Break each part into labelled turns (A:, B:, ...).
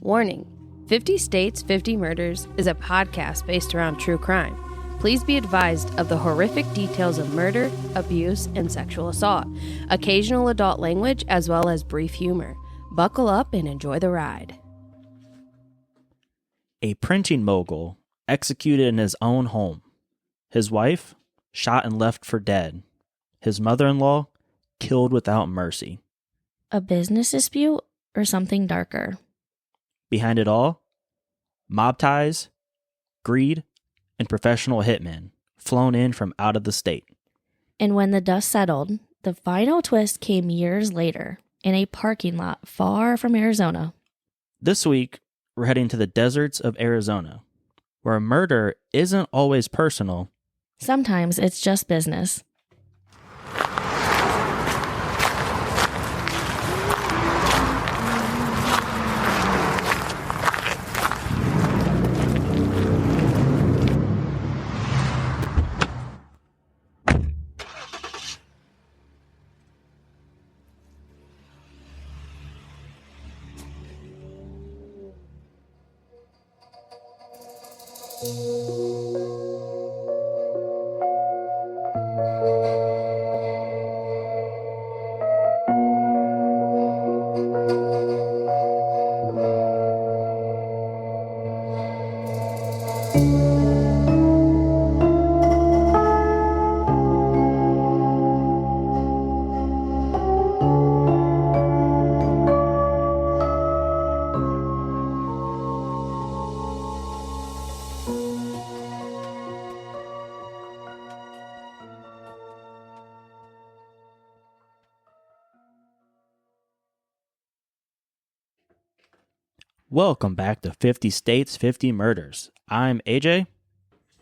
A: Warning, 50 States, 50 Murders is a podcast based around true crime. Please be advised of the horrific details of murder, abuse, and sexual assault, occasional adult language, as well as brief humor. Buckle up and enjoy the ride.
B: A printing mogul executed in his own home. His wife shot and left for dead. His mother-in-law killed without mercy.
C: A business dispute or something darker?
B: Behind it all, mob ties, greed, and professional hitmen flown in from out of the state.
C: And when the dust settled, the final twist came years later in a parking lot far from Arizona.
B: This week, we're heading to the deserts of Arizona, where murder isn't always personal.
C: Sometimes it's just business.
B: Welcome back to 50 States, 50 Murders. I'm AJ.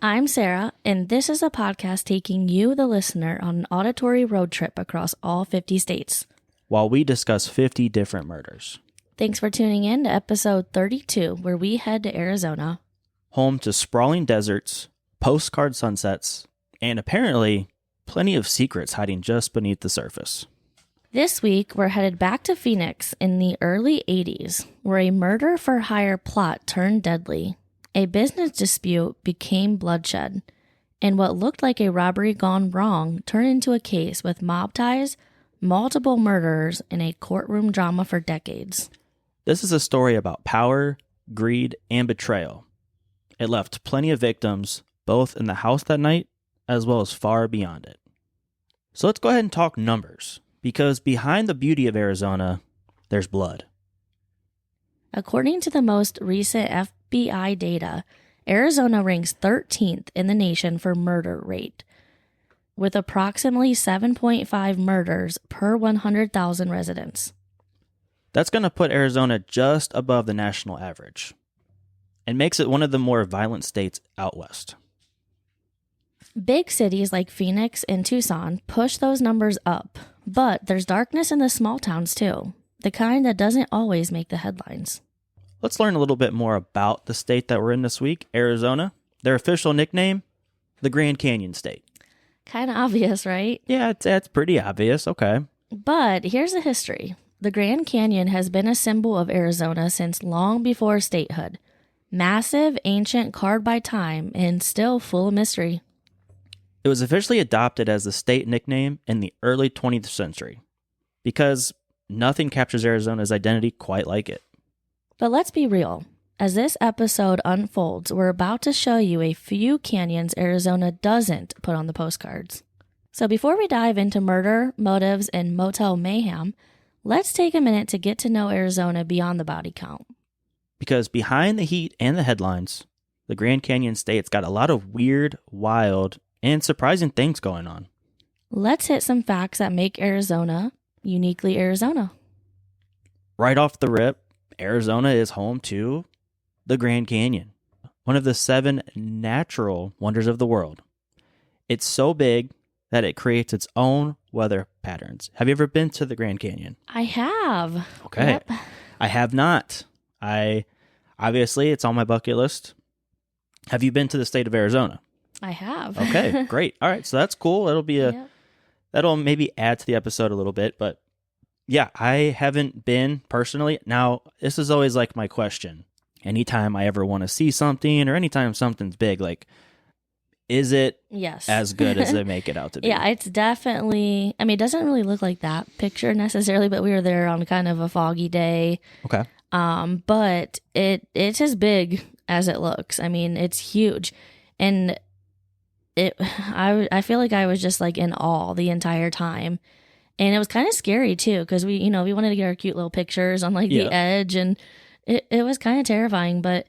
C: I'm Sarah, and this is a podcast taking you, the listener, on an auditory road trip across all 50 states,
B: While we discuss 50 different murders.
C: Thanks for tuning in to episode 32, where we head to Arizona.
B: Home to sprawling deserts, postcard sunsets, and apparently plenty of secrets hiding just beneath the surface.
C: This week, we're headed back to Phoenix in the early 80s, where a murder-for-hire plot turned deadly, a business dispute became bloodshed, and what looked like a robbery gone wrong turned into a case with mob ties, multiple murderers, and a courtroom drama for decades.
B: This is a story about power, greed, and betrayal. It left plenty of victims, both in the house that night, as well as far beyond it. So let's go ahead and talk numbers. Because behind the beauty of Arizona, there's blood.
C: According to the most recent FBI data, Arizona ranks 13th in the nation for murder rate, with approximately 7.5 murders per 100,000 residents.
B: That's going to put Arizona just above the national average and makes it one of the more violent states out west.
C: Big cities like Phoenix and Tucson push those numbers up, but there's darkness in the small towns too, the kind that doesn't always make the headlines.
B: Let's learn a little bit more about the state that we're in this week, Arizona. Their official nickname, the Grand Canyon State.
C: Kind of obvious, right?
B: Yeah, it's pretty obvious. Okay.
C: But here's the history. The Grand Canyon has been a symbol of Arizona since long before statehood. Massive, ancient, carved by time, and still full of mystery.
B: It was officially adopted as the state nickname in the early 20th century because nothing captures Arizona's identity quite like it.
C: But let's be real. As this episode unfolds, we're about to show you a few canyons Arizona doesn't put on the postcards. So before we dive into murder, motives, and motel mayhem, let's take a minute to get to know Arizona beyond the body count.
B: Because behind the heat and the headlines, the Grand Canyon State's got a lot of weird, wild, and surprising things going on.
C: Let's hit some facts that make Arizona uniquely Arizona.
B: Right off the rip, Arizona is home to the Grand Canyon, one of the 7 natural wonders of the world. It's so big that it creates its own weather patterns. Have you ever been to the Grand Canyon?
C: I have.
B: Okay.
C: Yep.
B: I have not. Obviously, it's on my bucket list. Have you been to the state of Arizona?
C: I have.
B: Okay, great. All right, so that's cool. That'll be
C: Yep.
B: that'll maybe add to the episode a little bit, but Yeah, I haven't been personally. Now, this is always like my question. Anytime I ever want to see something or anytime something's big, like, is it
C: Yes.
B: as good as they make it out to be?
C: Yeah, it's definitely, I mean, it doesn't really look like that picture necessarily, but we were there on kind of a foggy day.
B: Okay.
C: But it's as big as it looks. I mean, it's huge. And I feel like I was just like in awe the entire time. And it was kind of scary too, because we wanted to get our cute little pictures on like the edge, and it was kind of terrifying, but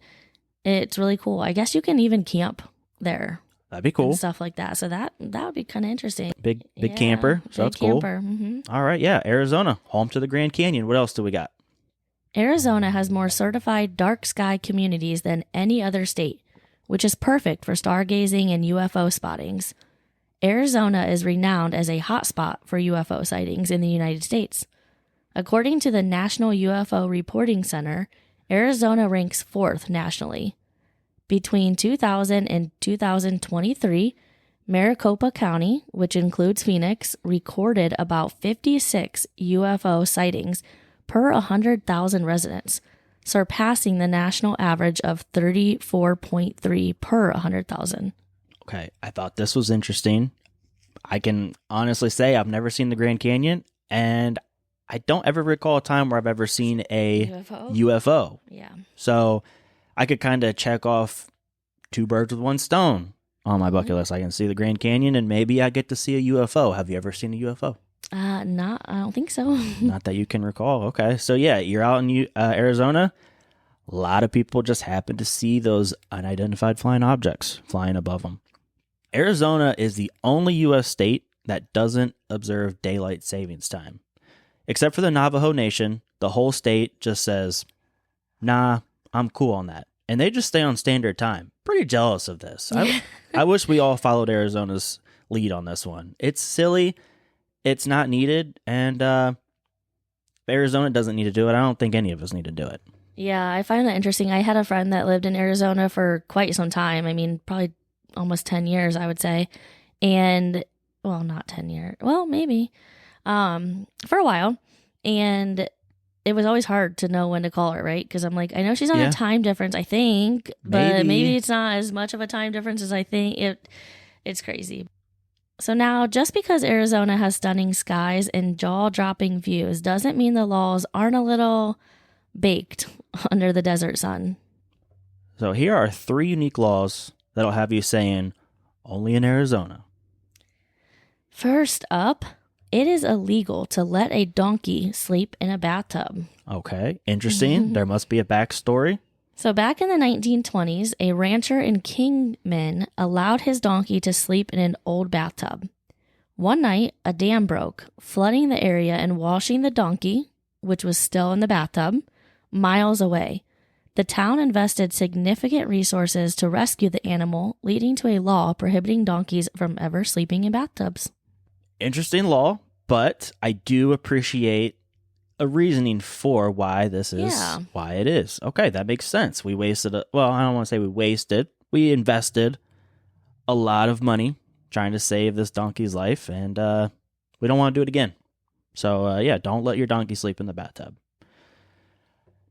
C: it's really cool. I guess you can even camp there.
B: That'd be cool.
C: And stuff like that. So that would be kind of interesting.
B: Big camper. So that's cool.
C: Mm-hmm.
B: All right. Yeah. Arizona, home to the Grand Canyon. What else do we got?
C: Arizona has more certified dark sky communities than any other state, which is perfect for stargazing and UFO spottings. Arizona is renowned as a hotspot for UFO sightings in the United States. According to the National UFO Reporting Center, Arizona ranks 4th nationally. Between 2000 and 2023, Maricopa County, which includes Phoenix, recorded about 56 UFO sightings per 100,000 residents, surpassing the national average of 34.3 per 100,000.
B: Okay, I thought this was interesting. I can honestly say I've never seen the Grand Canyon, and I don't ever recall a time where I've ever seen a UFO.
C: Yeah.
B: So I could kind of check off 2 birds with 1 stone on my bucket list. I can see the Grand Canyon, and maybe I get to see a UFO. Have you ever seen a UFO?
C: I don't think so.
B: Not that you can recall. Okay. So yeah, you're out in Arizona. A lot of people just happen to see those unidentified flying objects flying above them. Arizona is the only U.S. state that doesn't observe daylight savings time. Except for the Navajo Nation, the whole state just says, nah, I'm cool on that. And they just stay on standard time. Pretty jealous of this. I wish we all followed Arizona's lead on this one. It's silly. It's not needed. And Arizona doesn't need to do it. I don't think any of us need to do it.
C: Yeah, I find that interesting. I had a friend that lived in Arizona for quite some time. I mean, probably almost 10 years, I would say. And, well, not 10 years. Well, maybe. For a while. And it was always hard to know when to call her, right? Because I'm like, I know she's on a time difference, I think. But maybe it's not as much of a time difference as I think. It's crazy. So now, just because Arizona has stunning skies and jaw-dropping views doesn't mean the laws aren't a little baked under the desert sun.
B: So here are 3 unique laws that'll have you saying, only in Arizona.
C: First up, it is illegal to let a donkey sleep in a bathtub.
B: Okay, interesting. There must be a backstory.
C: So back in the 1920s, a rancher in Kingman allowed his donkey to sleep in an old bathtub. One night, a dam broke, flooding the area and washing the donkey, which was still in the bathtub, miles away. The town invested significant resources to rescue the animal, leading to a law prohibiting donkeys from ever sleeping in bathtubs.
B: Interesting law, but I do appreciate a reasoning for why this is why it is. Okay, that makes sense. We wasted, I don't want to say we wasted. We invested a lot of money trying to save this donkey's life, and we don't want to do it again. So, don't let your donkey sleep in the bathtub.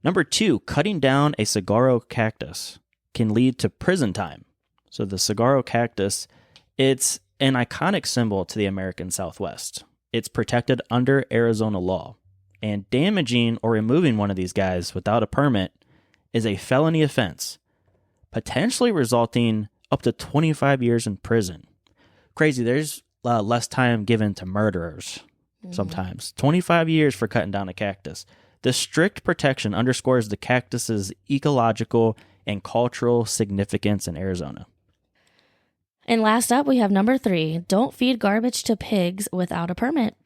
B: Number 2, cutting down a saguaro cactus can lead to prison time. So the saguaro cactus, it's an iconic symbol to the American Southwest. It's protected under Arizona law. And damaging or removing one of these guys without a permit is a felony offense, potentially resulting up to 25 years in prison. Crazy, there's less time given to murderers sometimes. 25 years for cutting down a cactus. The strict protection underscores the cactus's ecological and cultural significance in Arizona.
C: And last up, we have number 3, don't feed garbage to pigs without a permit.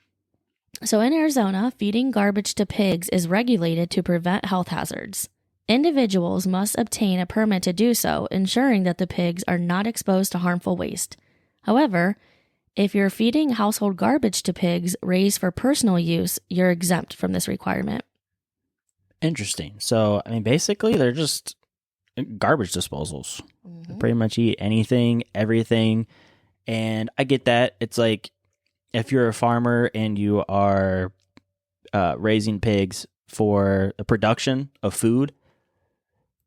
C: So in Arizona, feeding garbage to pigs is regulated to prevent health hazards. Individuals must obtain a permit to do so, ensuring that the pigs are not exposed to harmful waste. However, if you're feeding household garbage to pigs raised for personal use, you're exempt from this requirement.
B: Interesting. So, I mean, basically, they're just garbage disposals. They pretty much eat anything, everything. And I get that. It's like, if you're a farmer and you are raising pigs for the production of food.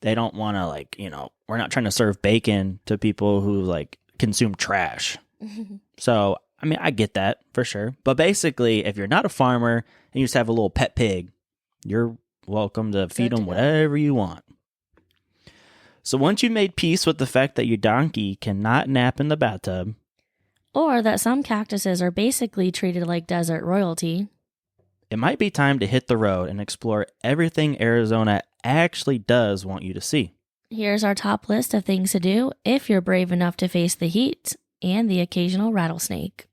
B: They don't want to, like, we're not trying to serve bacon to people who like consume trash. So, I mean, I get that for sure. But basically, if you're not a farmer and you just have a little pet pig, you're welcome to feed them whatever you want. So once you've made peace with the fact that your donkey cannot nap in the bathtub,
C: or that some cactuses are basically treated like desert royalty,
B: it might be time to hit the road and explore everything Arizona actually does want you to see.
C: Here's our top list of things to do if you're brave enough to face the heat and the occasional rattlesnake.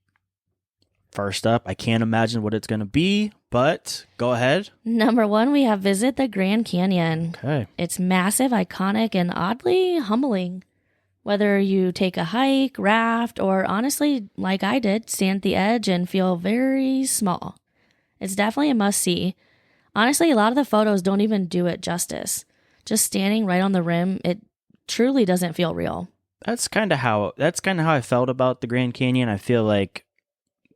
B: First up, I can't imagine what it's going to be, but go ahead.
C: Number 1, we have visit the Grand Canyon.
B: Okay.
C: It's massive, iconic, and oddly humbling. Whether you take a hike, raft, or honestly, like I did, stand at the edge and feel very small. It's definitely a must-see. Honestly, a lot of the photos don't even do it justice. Just standing right on the rim, it truly doesn't feel real.
B: That's kind of how I felt about the Grand Canyon. I feel like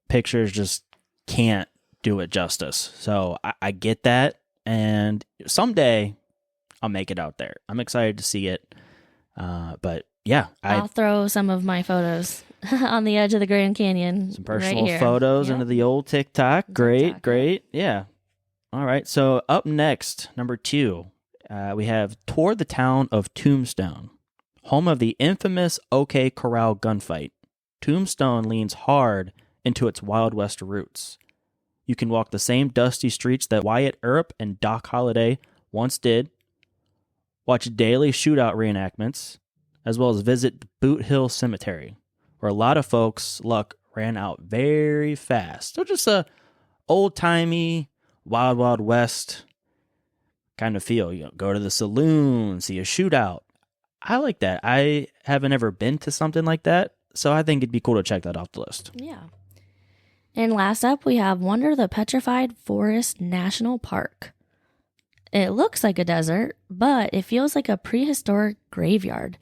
B: pictures just can't do it justice. So I get that, and someday I'll make it out there. I'm excited to see it. But yeah,
C: I'll throw some of my photos on the edge of the Grand Canyon.
B: Some personal photos into the old TikTok. Great. Yeah. All right. So up next, number 2, we have tour the town of Tombstone, home of the infamous OK Corral gunfight. Tombstone leans hard into its Wild West roots. You can walk the same dusty streets that Wyatt Earp and Doc Holliday once did, watch daily shootout reenactments, as well as visit Boot Hill Cemetery, where a lot of folks' luck ran out very fast. So just a old-timey, Wild Wild West kind of feel. Go to the saloon, see a shootout. I like that. I haven't ever been to something like that, so I think it'd be cool to check that off the list.
C: Yeah. And last up, we have Wonder the Petrified Forest National Park. It looks like a desert, but it feels like a prehistoric graveyard.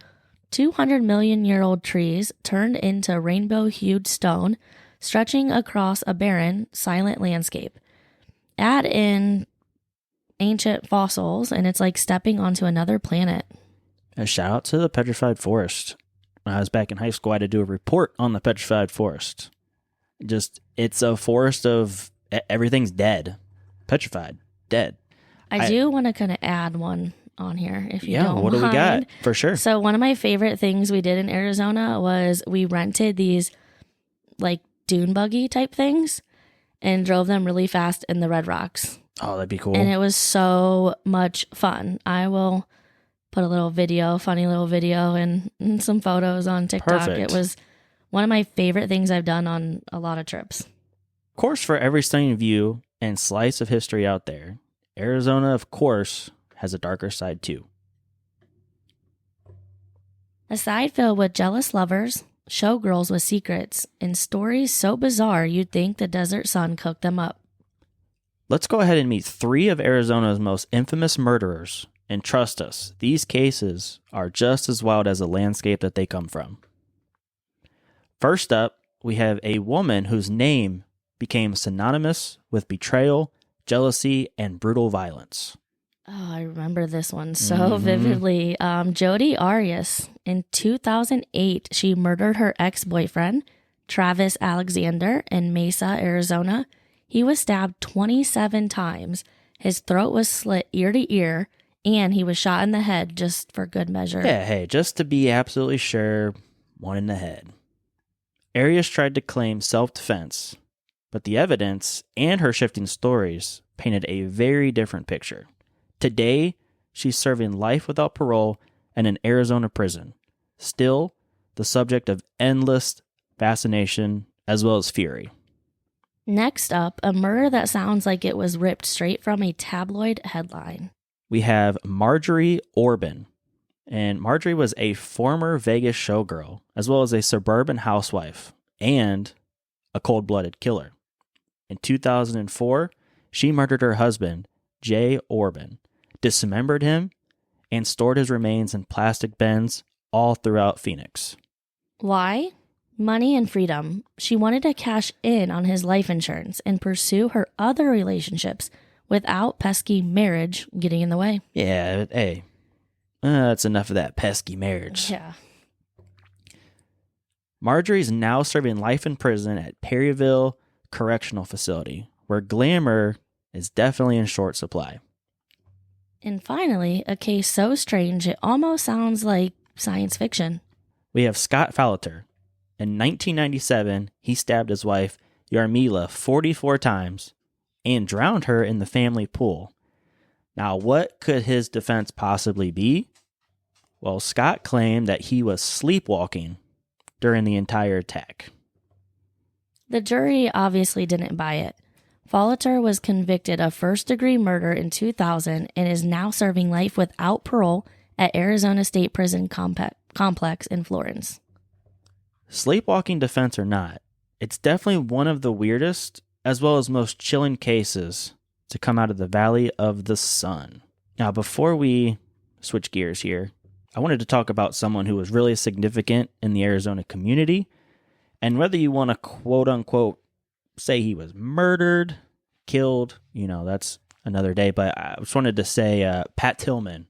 C: 200 million-year-old trees turned into rainbow-hued stone, stretching across a barren, silent landscape. Add in ancient fossils, and it's like stepping onto another planet.
B: A shout out to the Petrified Forest. When I was back in high school, I had to do a report on the Petrified Forest. It's a forest of everything's dead. Petrified. Dead.
C: I do want to kind of add one on here, if you don't mind.
B: Yeah, what do we got? For sure.
C: So one of my favorite things we did in Arizona was we rented these like dune buggy type things and drove them really fast in the Red Rocks.
B: Oh, that'd be cool.
C: And it was so much fun. I will put a little video, funny little video and some photos on TikTok.
B: Perfect.
C: It was one of my favorite things I've done on a lot of trips.
B: Of course, for every stunning view and slice of history out there, Arizona, of course, has a darker side too.
C: A side filled with jealous lovers, showgirls with secrets, and stories so bizarre you'd think the desert sun cooked them up.
B: Let's go ahead and meet 3 of Arizona's most infamous murderers. And trust us, these cases are just as wild as the landscape that they come from. First up, we have a woman whose name became synonymous with betrayal, jealousy, and brutal violence.
C: Oh, I remember this one so vividly. Jodi Arias. In 2008, she murdered her ex-boyfriend, Travis Alexander, in Mesa, Arizona. He was stabbed 27 times. His throat was slit ear to ear, and he was shot in the head just for good measure.
B: Yeah, hey, just to be absolutely sure, one in the head. Arias tried to claim self-defense, but the evidence and her shifting stories painted a very different picture. Today, she's serving life without parole in an Arizona prison, still the subject of endless fascination as well as fury.
C: Next up, a murder that sounds like it was ripped straight from a tabloid headline.
B: We have Marjorie Orban. And Marjorie was a former Vegas showgirl, as well as a suburban housewife, and a cold-blooded killer. In 2004, she murdered her husband, Jay Orban, dismembered him, and stored his remains in plastic bins all throughout Phoenix.
C: Why? Money and freedom. She wanted to cash in on his life insurance and pursue her other relationships without pesky marriage getting in the way.
B: Yeah, hey, that's enough of that pesky marriage.
C: Yeah.
B: Marjorie's now serving life in prison at Perryville Correctional Facility, where glamour is definitely in short supply.
C: And finally, a case so strange it almost sounds like science fiction.
B: We have Scott Fowler. In 1997, he stabbed his wife, Yarmila, 44 times and drowned her in the family pool. Now, what could his defense possibly be? Well, Scott claimed that he was sleepwalking during the entire attack.
C: The jury obviously didn't buy it. Fowler was convicted of first-degree murder in 2000 and is now serving life without parole at Arizona State Prison Complex in Florence.
B: Sleepwalking defense or not, it's definitely one of the weirdest as well as most chilling cases to come out of the Valley of the Sun. Now, before we switch gears here, I wanted to talk about someone who was really significant in the Arizona community. And whether you want to quote unquote say he was murdered, killed, that's another day. But I just wanted to say Pat Tillman.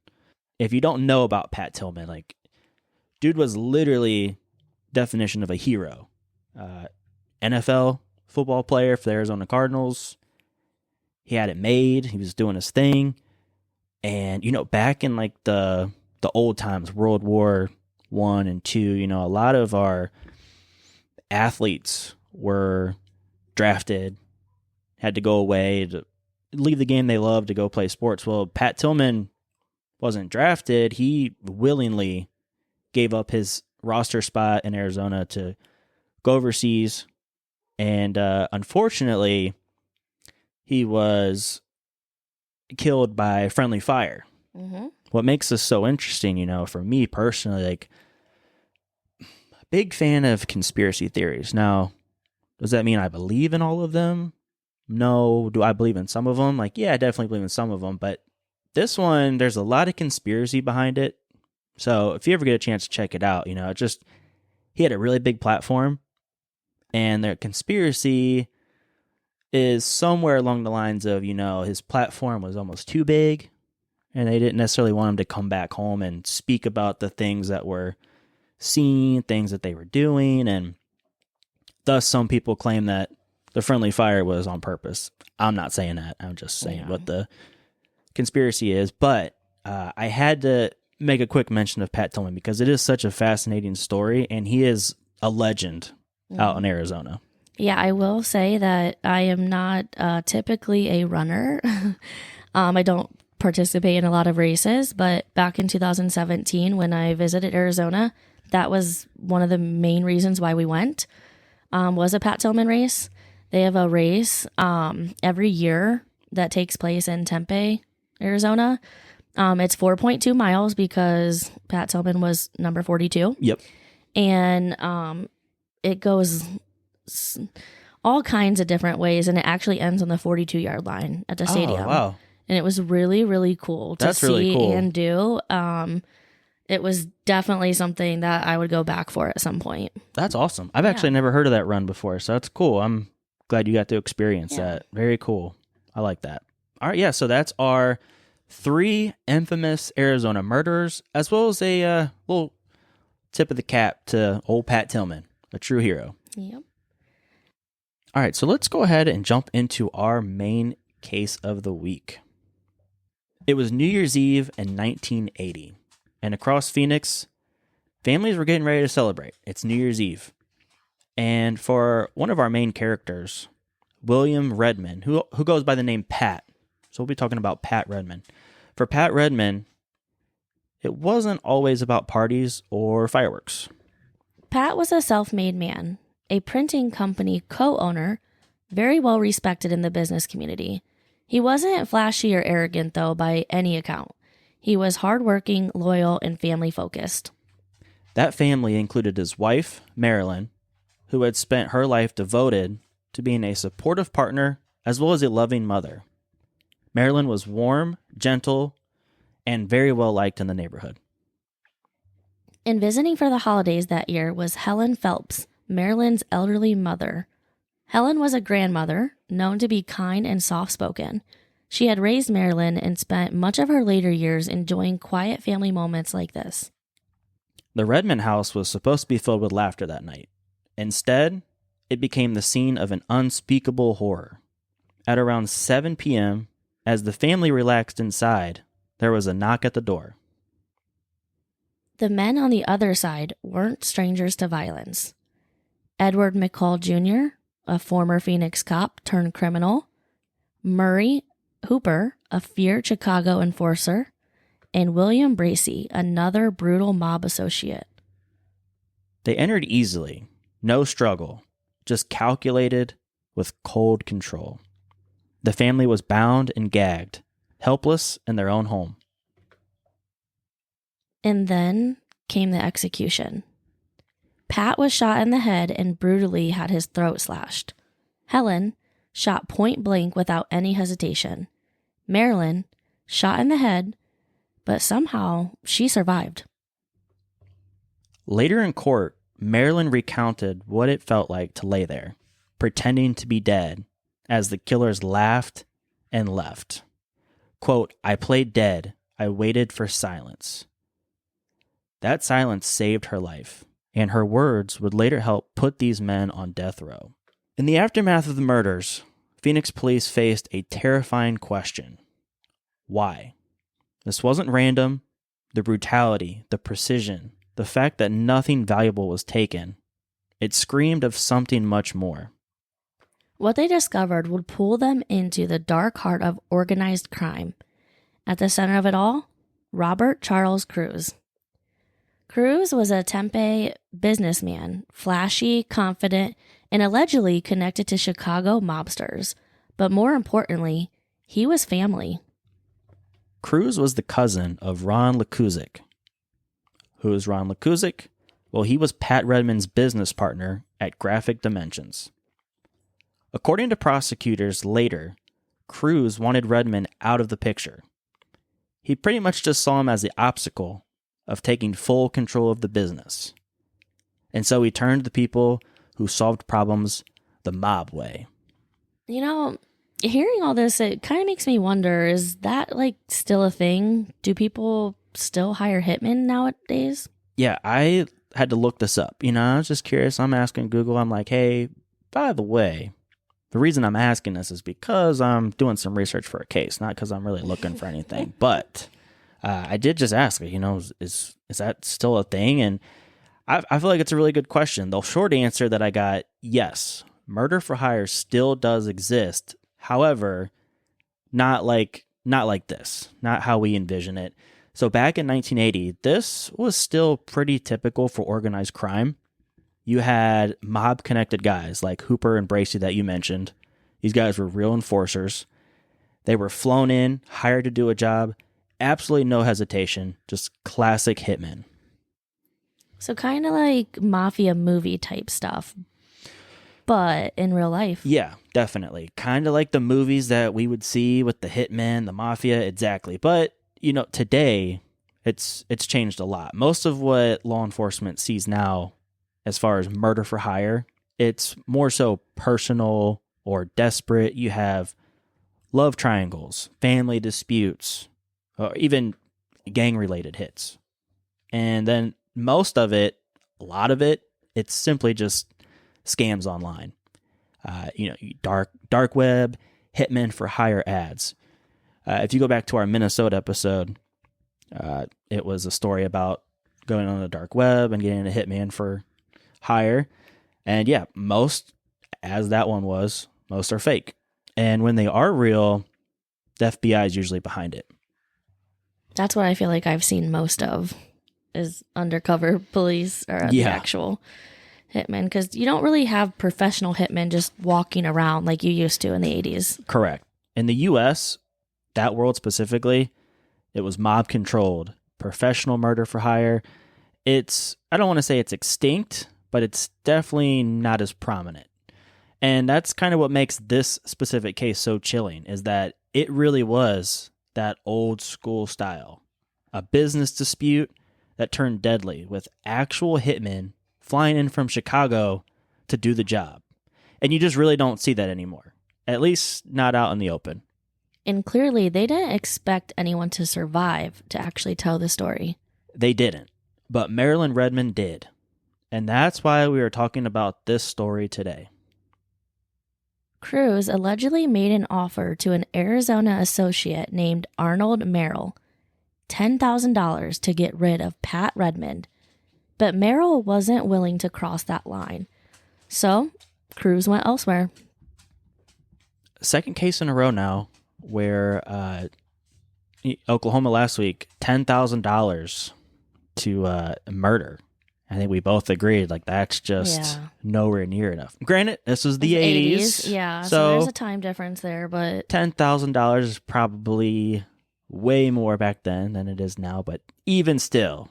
B: If you don't know about Pat Tillman, dude was literally definition of a hero. NFL football player for the Arizona Cardinals. He had it made. He was doing his thing. And, back in the old times, World War I and II, a lot of our athletes were drafted, had to go away to leave the game they loved to go play sports. Well, Pat Tillman wasn't drafted. He willingly gave up his roster spot in Arizona to go overseas. And unfortunately, he was killed by friendly fire.
C: Mm-hmm.
B: What makes this so interesting, for me personally, big fan of conspiracy theories. Now, does that mean I believe in all of them? No. Do I believe in some of them? Yeah, I definitely believe in some of them. But this one, there's a lot of conspiracy behind it. So if you ever get a chance to check it out, he had a really big platform. And their conspiracy is somewhere along the lines of, his platform was almost too big. And they didn't necessarily want him to come back home and speak about the things that were seen, things that they were doing. And thus, some people claim that the friendly fire was on purpose. I'm not saying that. I'm just saying what the conspiracy is. But I had to make a quick mention of Pat Tillman because it is such a fascinating story. And he is a legend out in Arizona.
C: Yeah, I will say that I am not typically a runner. I don't participate in a lot of races, but back in 2017 when I visited Arizona, that was one of the main reasons why we went, was a Pat Tillman race. They have a race every year that takes place in Tempe, Arizona. It's 4.2 miles because Pat Tillman was number 42.
B: Yep.
C: And it goes all kinds of different ways, and it actually ends on the 42-yard line at the stadium.
B: Oh, wow.
C: And it was really, really cool to see
B: really cool.
C: and do. It was definitely something that I would go back for at some point.
B: That's awesome. I've actually never heard of that run before, so that's cool. I'm glad you got to experience that. Very cool. I like that. All right, so that's our 3 infamous Arizona murderers, as well as a little tip of the cap to old Pat Tillman, a true hero.
C: Yep.
B: All right, so let's go ahead and jump into our main case of the week. It was New Year's Eve in 1980, and across Phoenix, families were getting ready to celebrate. It's New Year's Eve. And for one of our main characters, William Redmond, who goes by the name Pat, so we'll be talking about Pat Redmond. For Pat Redmond, it wasn't always about parties or fireworks.
C: Pat was a self-made man, a printing company co-owner, very well respected in the business community. He wasn't flashy or arrogant, though, by any account. He was hardworking, loyal, and family-focused.
B: That family included his wife, Marylin, who had spent her life devoted to being a supportive partner as well as a loving mother. Marylin was warm, gentle, and very well liked in the neighborhood.
C: And visiting for the holidays that year was Helen Phelps, Marylyn's elderly mother. Helen was a grandmother, known to be kind and soft-spoken. She had raised Marylin and spent much of her later years enjoying quiet family moments like this.
B: The Redmond house was supposed to be filled with laughter that night. Instead, it became the scene of an unspeakable horror. At around 7 p.m., as the family relaxed inside, there was a knock at the door.
C: The men on the other side weren't strangers to violence. Edward McCall Jr., a former Phoenix cop turned criminal, Murray Hooper, a feared Chicago enforcer, and William Bracey, another brutal mob associate.
B: They entered easily, no struggle, just calculated with cold control. The family was bound and gagged, helpless in their own home.
C: And then came the execution. Pat was shot in the head and brutally had his throat slashed. Helen, shot point blank without any hesitation. Marylin, shot in the head, but somehow she survived.
B: Later in court, Marylin recounted what it felt like to lay there, pretending to be dead, as the killers laughed and left. Quote, "I played dead. I waited for silence." That silence saved her life, and her words would later help put these men on death row. In the aftermath of the murders, Phoenix police faced a terrifying question. Why? This wasn't random. The brutality, the precision, the fact that nothing valuable was taken, it screamed of something much more.
C: What they discovered would pull them into the dark heart of organized crime. At the center of it all, Robert Charles Cruz. Cruz was a Tempe businessman, flashy, confident, and allegedly connected to Chicago mobsters. But more importantly, he was family.
B: Cruz was the cousin of Ron Lekuzik. Who is Ron Lekuzik? Well, he was Pat Redmond's business partner at Graphic Dimensions. According to prosecutors later, Cruz wanted Redmond out of the picture. He pretty much just saw him as the obstacle of taking full control of the business. And so he turned to the people who solved problems the mob way.
C: You know, hearing all this, it kind of makes me wonder, is that like still a thing? Do people still hire hitmen nowadays?
B: Yeah, I had to look this up. I was just curious. I'm asking Google. I'm like, hey, by the way, the reason I'm asking this is because I'm doing some research for a case, not because I'm really looking for anything. But I did just ask, is that still a thing? And I feel like it's a really good question. The short answer that I got, yes, murder for hire still does exist. However, not like this, not how we envision it. So back in 1980, this was still pretty typical for organized crime. You had mob-connected guys like Hooper and Bracey that you mentioned. These guys were real enforcers. They were flown in, hired to do a job. Absolutely no hesitation, just classic hitmen.
C: So kind of like mafia movie type stuff, but in real life.
B: Yeah, definitely. Kind of like the movies that we would see with the hitmen, the mafia, exactly. But, today, it's changed a lot. Most of what law enforcement sees now, as far as murder for hire, it's more so personal or desperate. You have love triangles, family disputes, or even gang-related hits. And then most of it, a lot of it, it's simply just scams online. Dark web, hitmen for hire ads. If you go back to our Minnesota episode, it was a story about going on the dark web and getting a hitman for hire. And yeah, most, as that one was, most are fake. And when they are real, the FBI is usually behind it.
C: That's what I feel like I've seen most of, is undercover police or the actual hitmen. Because you don't really have professional hitmen just walking around like you used to in the 80s.
B: Correct. In the U.S., that world specifically, it was mob-controlled. Professional murder for hire. I don't want to say it's extinct, but it's definitely not as prominent. And that's kind of what makes this specific case so chilling, is that it really was that old school style. A business dispute that turned deadly with actual hitmen flying in from Chicago to do the job. And you just really don't see that anymore, at least not out in the open.
C: And clearly, they didn't expect anyone to survive to actually tell the story.
B: They didn't, but Marylin Redmond did. And that's why we are talking about this story today.
C: Cruz allegedly made an offer to an Arizona associate named Arnold Merrill, $10,000 to get rid of Pat Redmond. But Merrill wasn't willing to cross that line. So, Cruz went elsewhere.
B: Second case in a row now where Oklahoma last week, $10,000 to murder. I think we both agreed, like, that's just nowhere near enough. Granted, this was the 80s.
C: Yeah, so there's a time difference there, but
B: $10,000 is probably way more back then than it is now, but even still,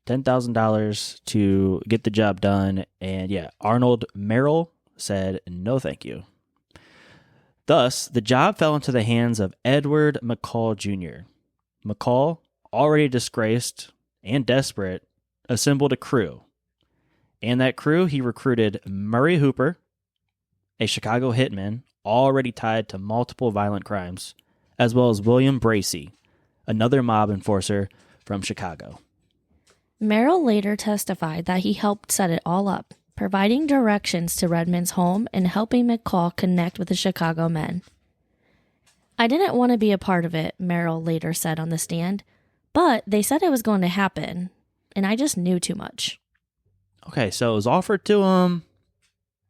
B: $10,000 to get the job done. And yeah, Arnold Merrill said, no, thank you. Thus, the job fell into the hands of Edward McCall Jr. McCall, already disgraced and desperate, assembled a crew. And that crew, he recruited Murray Hooper, a Chicago hitman already tied to multiple violent crimes, as well as William Bracey, another mob enforcer from Chicago.
C: Merrill later testified that he helped set it all up, providing directions to Redmond's home and helping McCall connect with the Chicago men. I didn't want to be a part of it, Merrill later said on the stand, but they said it was going to happen, and I just knew too much.
B: Okay, so it was offered to him.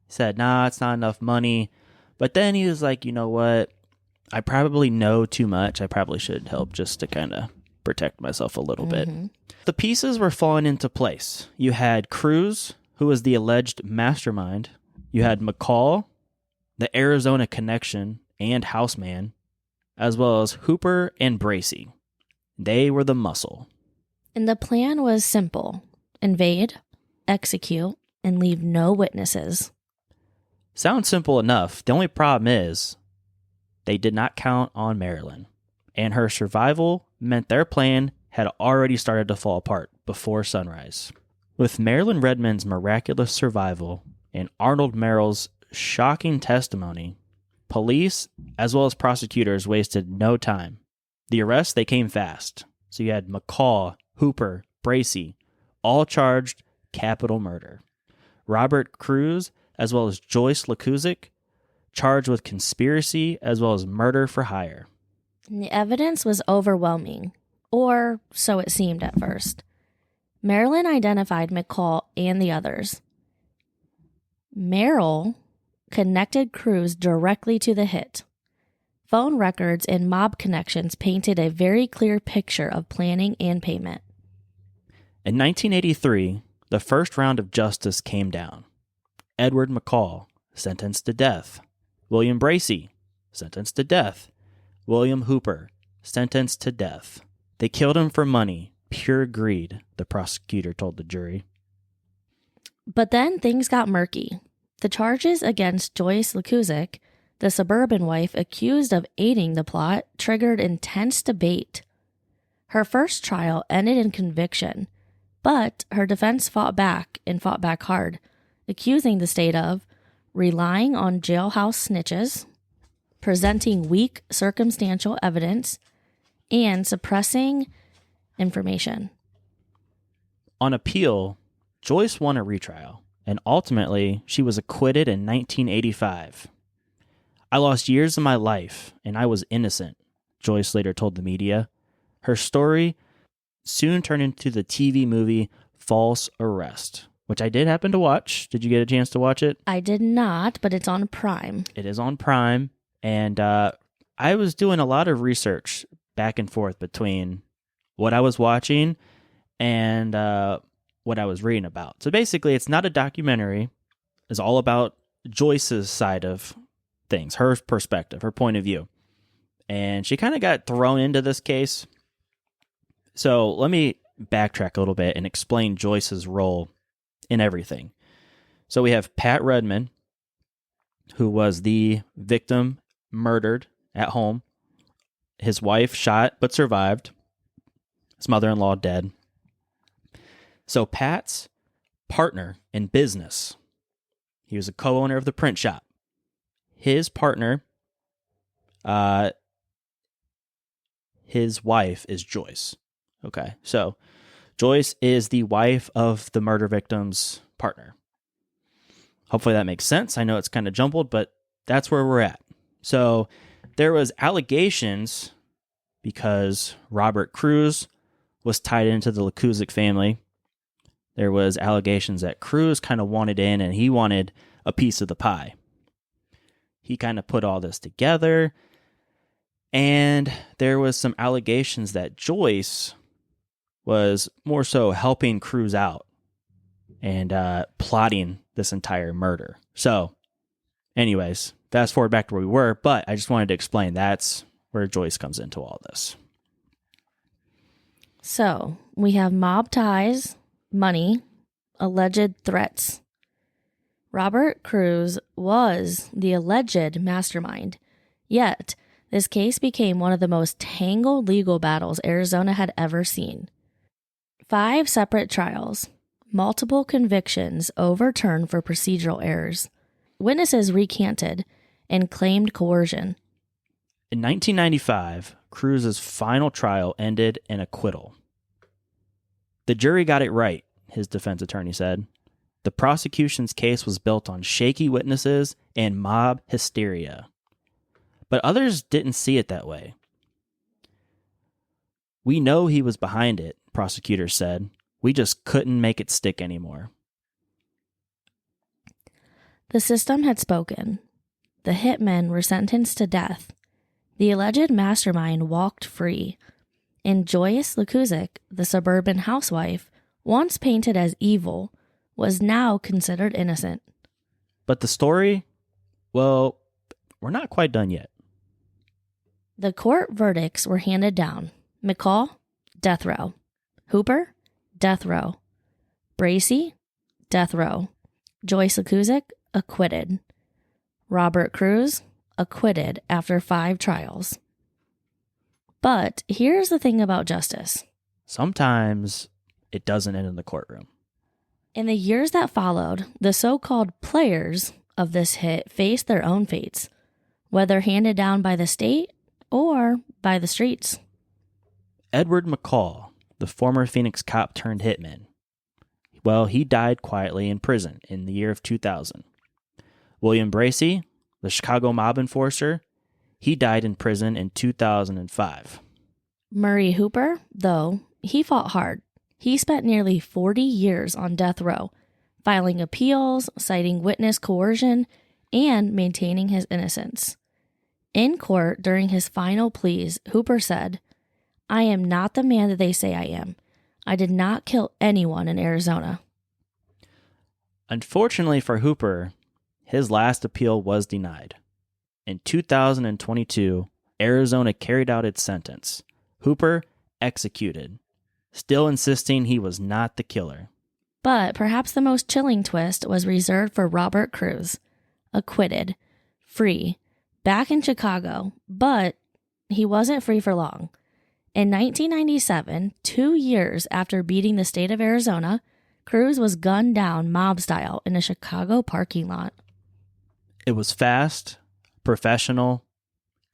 B: He said, nah, it's not enough money. But then he was like, you know what? I probably know too much. I probably should help just to kind of protect myself a little bit. The pieces were falling into place. You had Cruz, who was the alleged mastermind. You had McCall, the Arizona connection and houseman, as well as Hooper and Bracey. They were the muscle.
C: And the plan was simple: invade, execute, and leave no witnesses.
B: Sounds simple enough. The only problem is they did not count on Marylin, and her survival meant their plan had already started to fall apart before sunrise. With Marylin Redmond's miraculous survival and Arnold Merrill's shocking testimony, police as well as prosecutors wasted no time. The arrests, they came fast. So you had McCall, Hooper, Bracey, all charged capital murder. Robert Cruz, as well as Joyce Lakuzik, charged with conspiracy as well as murder for hire.
C: And the evidence was overwhelming, or so it seemed at first. Marylin identified McCall and the others. Merrill connected Cruz directly to the hit. Phone records and mob connections painted a very clear picture of planning and payment.
B: In 1983, the first round of justice came down. Edward McCall, sentenced to death. William Bracey, sentenced to death. William Hooper, sentenced to death. They killed him for money, pure greed, the prosecutor told the jury.
C: But then things got murky. The charges against Joyce Lakuzik, the suburban wife accused of aiding the plot, triggered intense debate. Her first trial ended in conviction, but her defense fought back hard, accusing the state of relying on jailhouse snitches, presenting weak circumstantial evidence, and suppressing information.
B: On appeal, Joyce won a retrial, and ultimately she was acquitted in 1985. I lost years of my life, and I was innocent, Joyce later told the media. Her story soon turned into the TV movie False Arrest, which I did happen to watch. Did you get a chance to watch it?
C: I did not, but it's on Prime.
B: It is on Prime, and I was doing a lot of research back and forth between what I was watching and what I was reading about. So basically, it's not a documentary. It's all about Joyce's side of things, her perspective, her point of view. And she kind of got thrown into this case. So let me backtrack a little bit and explain Joyce's role in everything. So we have Pat Redmond, who was the victim murdered at home. His wife shot but survived. His mother-in-law dead. So Pat's partner in business, He was a co-owner of the print shop. His partner, his wife is Joyce. Okay, so Joyce is the wife of the murder victim's partner. Hopefully that makes sense. I know it's kind of jumbled, but that's where we're at. So there was allegations because Robert Cruz was tied into the Lekusic family. There was allegations that Cruz kind of wanted in and he wanted a piece of the pie. He kind of put all this together, and there was some allegations that Joyce was more so helping Cruz out and plotting this entire murder. So anyways, fast forward back to where we were, but I just wanted to explain that's where Joyce comes into all this.
C: So we have mob ties, money, alleged threats. Robert Cruz was the alleged mastermind, yet this case became one of the most tangled legal battles Arizona had ever seen. 5 separate trials, multiple convictions overturned for procedural errors. Witnesses recanted and claimed coercion.
B: In 1995, Cruz's final trial ended in acquittal. The jury got it right, his defense attorney said. The prosecution's case was built on shaky witnesses and mob hysteria. But others didn't see it that way. We know he was behind it, prosecutors said. We just couldn't make it stick anymore.
C: The system had spoken. The hitmen were sentenced to death. The alleged mastermind walked free. And Joyce Lekusic, the suburban housewife, once painted as evil, was now considered innocent.
B: But the story, well, we're not quite done yet.
C: The court verdicts were handed down. McCall, death row. Hooper, death row. Bracey, death row. Joyce Lekusic, acquitted. Robert Cruz, acquitted after 5 trials. But here's the thing about justice.
B: Sometimes it doesn't end in the courtroom.
C: In the years that followed, the so-called players of this hit faced their own fates, whether handed down by the state or by the streets.
B: Edward McCall, the former Phoenix cop turned hitman, well, he died quietly in prison in the year of 2000. William Bracey, the Chicago mob enforcer, he died in prison in 2005.
C: Murray Hooper, though, he fought hard. He spent nearly 40 years on death row, filing appeals, citing witness coercion, and maintaining his innocence. In court during his final pleas, Hooper said, "I am not the man that they say I am. I did not kill anyone in Arizona."
B: Unfortunately for Hooper, his last appeal was denied. In 2022, Arizona carried out its sentence. Hooper executed, still insisting he was not the killer.
C: But perhaps the most chilling twist was reserved for Robert Cruz, acquitted, free, back in Chicago, but he wasn't free for long. In 1997, 2 years after beating the state of Arizona, Cruz was gunned down mob style in a Chicago parking lot.
B: It was fast, professional,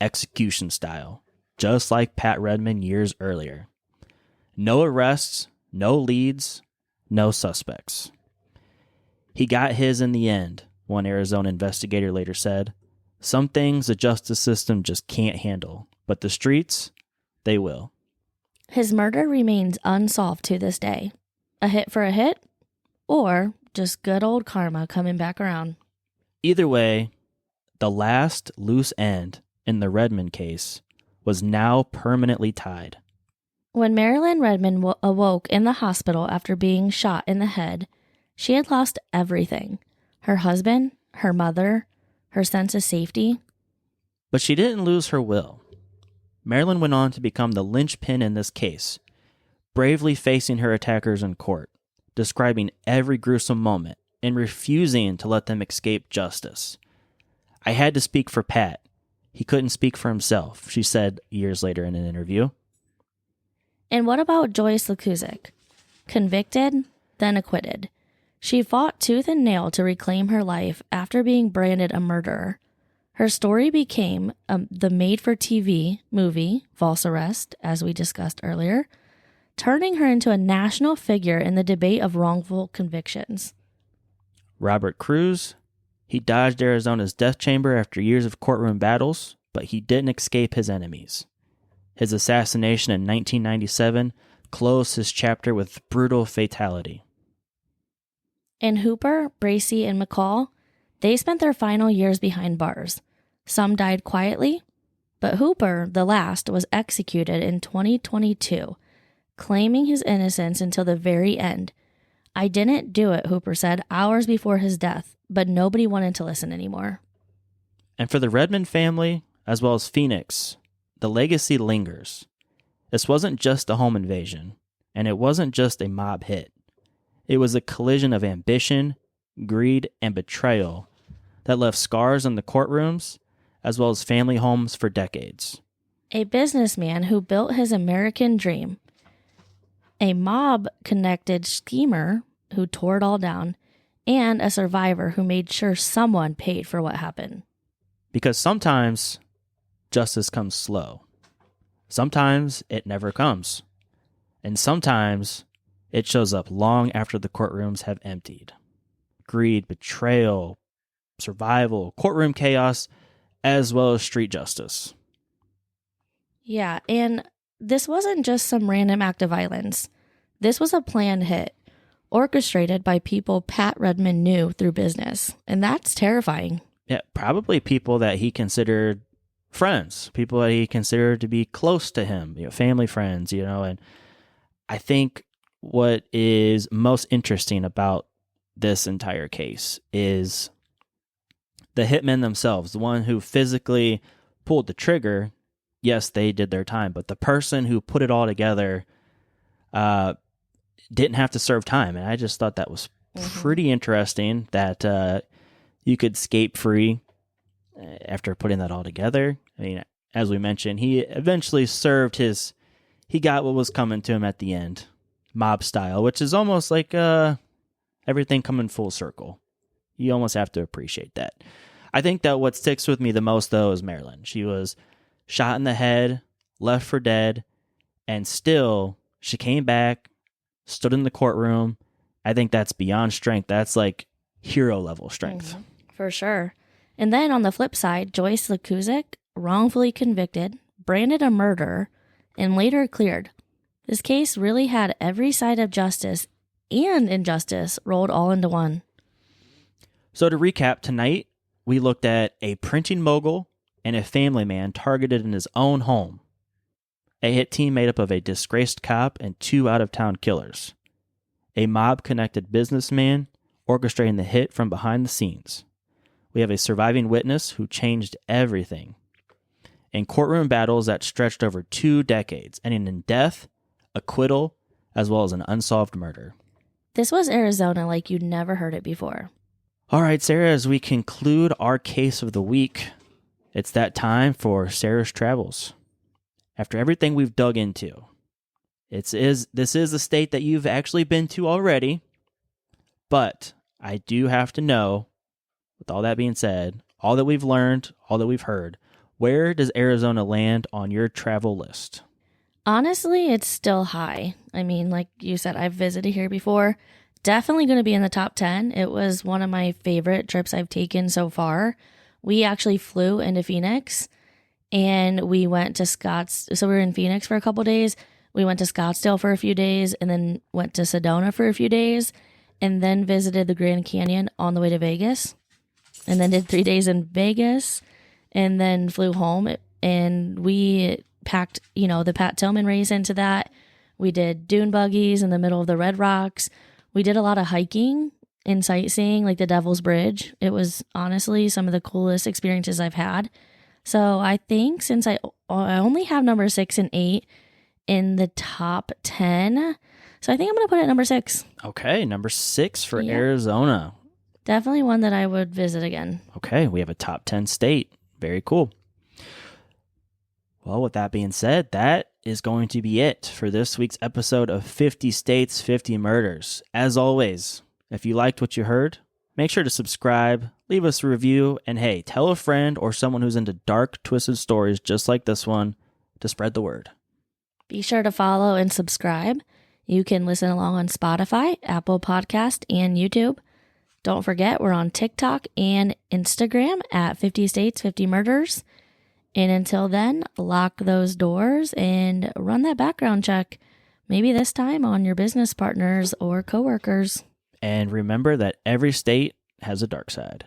B: execution style, just like Pat Redmond years earlier. No arrests, no leads, no suspects. He got his in the end, one Arizona investigator later said. Some things the justice system just can't handle, but the streets, they will.
C: His murder remains unsolved to this day. A hit for a hit, or just good old karma coming back around.
B: Either way, the last loose end in the Redmond case was now permanently tied.
C: When Marylin Redmond awoke in the hospital after being shot in the head, she had lost everything. Her husband, her mother, her sense of safety.
B: But she didn't lose her will. Marylin went on to become the linchpin in this case, bravely facing her attackers in court, describing every gruesome moment and refusing to let them escape justice. "I had to speak for Pat. He couldn't speak for himself," she said years later in an interview.
C: And what about Joyce Lekusic? Convicted, then acquitted. She fought tooth and nail to reclaim her life after being branded a murderer. Her story became the made-for-TV movie, False Arrest, as we discussed earlier, turning her into a national figure in the debate of wrongful convictions.
B: Robert Cruz, he dodged Arizona's death chamber after years of courtroom battles, but he didn't escape his enemies. His assassination in 1997 closed his chapter with brutal fatality.
C: And Hooper, Bracey, and McCall, they spent their final years behind bars. Some died quietly, but Hooper, the last, was executed in 2022, claiming his innocence until the very end. "I didn't do it," Hooper said hours before his death, but nobody wanted to listen anymore.
B: And for the Redmond family, as well as Phoenix, the legacy lingers. This wasn't just a home invasion, and it wasn't just a mob hit. It was a collision of ambition, greed, and betrayal that left scars in the courtrooms, as well as family homes for decades.
C: A businessman who built his American dream, a mob-connected schemer who tore it all down, and a survivor who made sure someone paid for what happened.
B: Because sometimes justice comes slow. Sometimes it never comes. And sometimes it shows up long after the courtrooms have emptied. Greed, betrayal, survival, courtroom chaos, as well as street justice.
C: Yeah, and this wasn't just some random act of violence. This was a planned hit, orchestrated by people Pat Redmond knew through business, and that's terrifying.
B: Yeah, probably people that he considered friends, people that he considered to be close to him, family friends, and I think what is most interesting about this entire case is the hitmen themselves, the one who physically pulled the trigger. Yes, they did their time, but the person who put it all together didn't have to serve time. And I just thought that was pretty interesting that you could escape free after putting that all together. I mean, as we mentioned, he eventually he got what was coming to him at the end, mob style, which is almost like everything coming full circle. You almost have to appreciate that. I think that what sticks with me the most, though, is Marylin. She was shot in the head, left for dead, and still she came back, stood in the courtroom. I think that's beyond strength. That's like hero level strength.
C: For sure. And then on the flip side, Joyce Lekuzik, wrongfully convicted, branded a murderer, and later cleared. This case really had every side of justice and injustice rolled all into one.
B: So to recap, tonight we looked at a printing mogul and a family man targeted in his own home. A hit team made up of a disgraced cop and 2 out-of-town killers. A mob-connected businessman orchestrating the hit from behind the scenes. We have a surviving witness who changed everything. And courtroom battles that stretched over 2 decades, ending in death, acquittal, as well as an unsolved murder.
C: This was Arizona like you'd never heard it before.
B: All right, Sarah, as we conclude our case of the week, it's that time for Sarah's Travels. After everything we've dug into, this is a state that you've actually been to already, but I do have to know, with all that being said, all that we've learned, all that we've heard, where does Arizona land on your travel list?
C: Honestly, it's still high. I mean, like you said, I've visited here before. Definitely going to be in the top 10. It was one of my favorite trips I've taken so far. We actually flew into Phoenix and we went to So we were in Phoenix for a couple days. We went to Scottsdale for a few days and then went to Sedona for a few days and then visited the Grand Canyon on the way to Vegas and then did 3 days in Vegas and then flew home. And we packed, the Pat Tillman race into that. We did dune buggies in the middle of the Red Rocks. We did a lot of hiking and sightseeing, like the Devil's Bridge. It was honestly some of the coolest experiences I've had. So I think since I only have number 6 and 8 in the top 10, so I think I'm going to put it at number 6.
B: Okay, number 6 for Arizona.
C: Definitely one that I would visit again.
B: Okay, we have a top 10 state. Very cool. Well, with that being said, that is going to be it for this week's episode of 50 States, 50 Murders. As always, If you liked what you heard, make sure to subscribe, leave us a review, and hey, tell a friend or someone who's into dark, twisted stories just like this one to spread the word.
C: Be sure to follow and subscribe. You can listen along on Spotify, Apple Podcast, and YouTube. Don't forget, we're on TikTok and Instagram at 50 States, 50 Murders. And until then, lock those doors and run that background check. Maybe this time on your business partners or coworkers.
B: And remember that every state has a dark side.